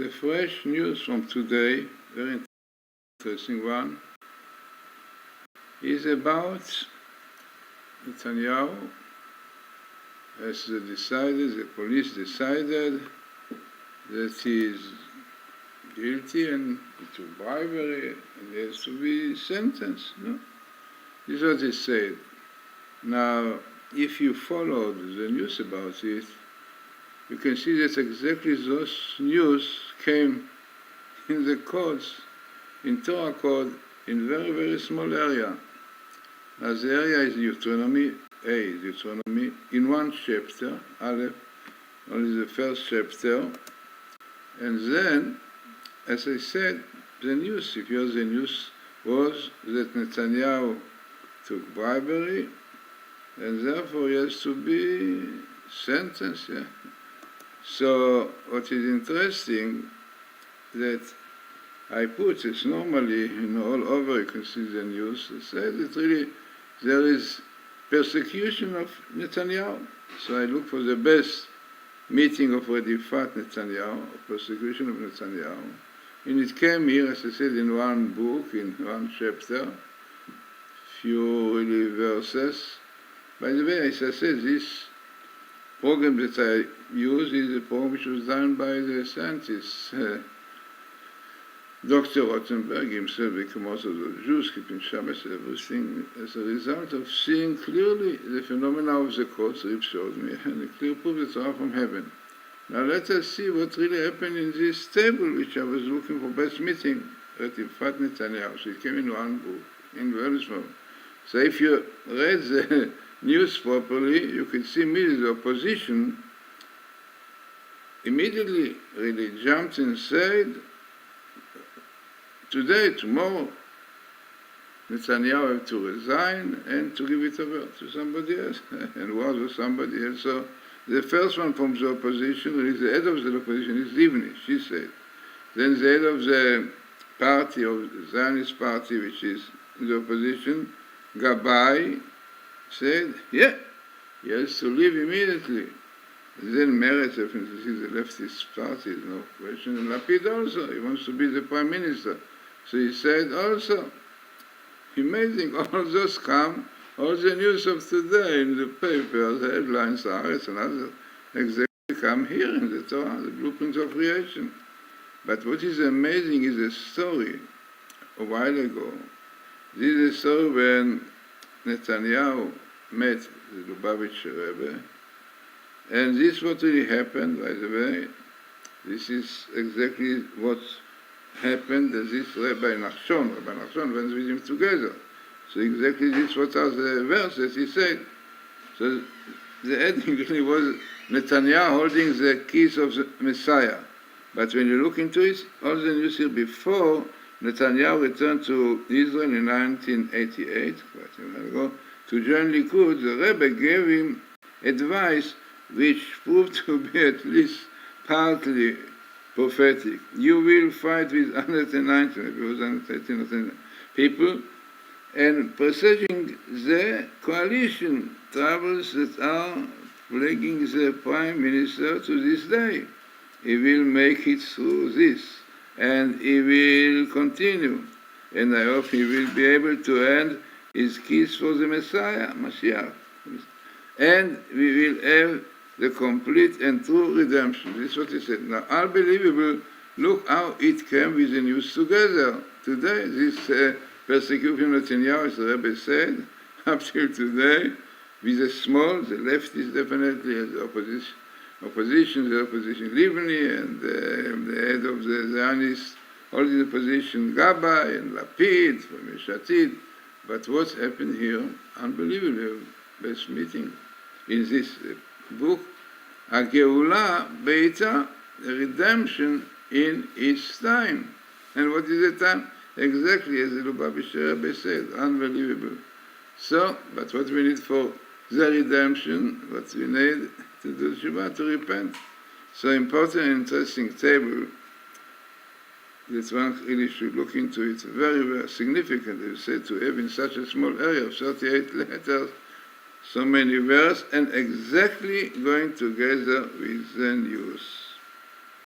The fresh news from today, very interesting one, is about Netanyahu. As the police decided that he is guilty and he took bribery and he has to be sentenced. No? This is what he said. Now, if you followed the news about it, you can see that exactly those news came in the codes, in Torah code, in very, very small area. Now the area is Deuteronomy, Deuteronomy, in one chapter, Aleph, only the first chapter. And then, as I said, the news, if you heard the news, was that Netanyahu took bribery, and therefore he has to be sentenced. Yeah? So what is interesting that I put is normally, all over you can see the news, it says that really there is persecution of Netanyahu. So I look for the best meeting of Redifat Netanyahu, of persecution of Netanyahu. And it came here, as I said, in one book, in one chapter, few really verses. By the way, as I said, this program that I use is a program which was done by the scientists. Dr. Rothenberg himself became also the Jews, keeping Shabbos, everything, as a result of seeing clearly the phenomena of the courts, Rib showed me, and a clear proof that they are from heaven. Now let us see what really happened in this table, which I was looking for best meeting, at Ifat Netanyahu. So it came in one book, in very small. So if you read the news properly, you can see immediately the opposition immediately really jumped and said, today, tomorrow, Netanyahu have to resign and to give it over to somebody else. And what was somebody else? So the first one from the opposition, really the head of the opposition, is Livni, she said. Then the head of the party, of the Zionist party, which is in the opposition, Gabay, said, yeah, he has to leave immediately. And then Meretz, I think this is the leftist party, no question. And Lapid also, he wants to be the prime minister. So he said also, amazing, all those come, all the news of today in the papers, the headlines, Haaretz and others, exactly come here in the Torah, the blueprint of creation. But what is amazing is a story a while ago. This is a story when Netanyahu met the Lubavitcher Rebbe, and this is what really happened, by the way. This is exactly what happened that this Rabbi Nachshon went with him together. So exactly this what are the verses he said. So the heading really was Netanyahu holding the keys of the Messiah. But when you look into it, all the news here before, Netanyahu returned to Israel in 1988, quite a while ago, to join Likud. The Rebbe gave him advice which proved to be at least partly prophetic. You will fight with 119, it was 113 people, and presaging the coalition troubles that are plaguing the prime minister to this day. He will make it through this, and he will continue. And I hope he will be able to end his kiss for the Messiah, Mashiach. And we will have the complete and true redemption. This is what he said. Now, unbelievable, look how it came with the news together. Today, this persecution of Netanyahu, as the Rebbe said, up till today, with the small, the left is definitely the opposition Livni, and the head of the Zionist, all the opposition, Gabay and Lapid from Yeshatid. But what's happened here, unbelievable, best meeting in this book, HaGeula Beita, the redemption in its time. And what is the time? Exactly as the Lubavitcher Rebbe said, unbelievable. So, but what we need for the redemption, what we need to do Shuvah, to repent. So important and interesting table that one really should look into it. Very, very significant, you say, to have in such a small area of 38 letters, so many verses, and exactly going together with the news.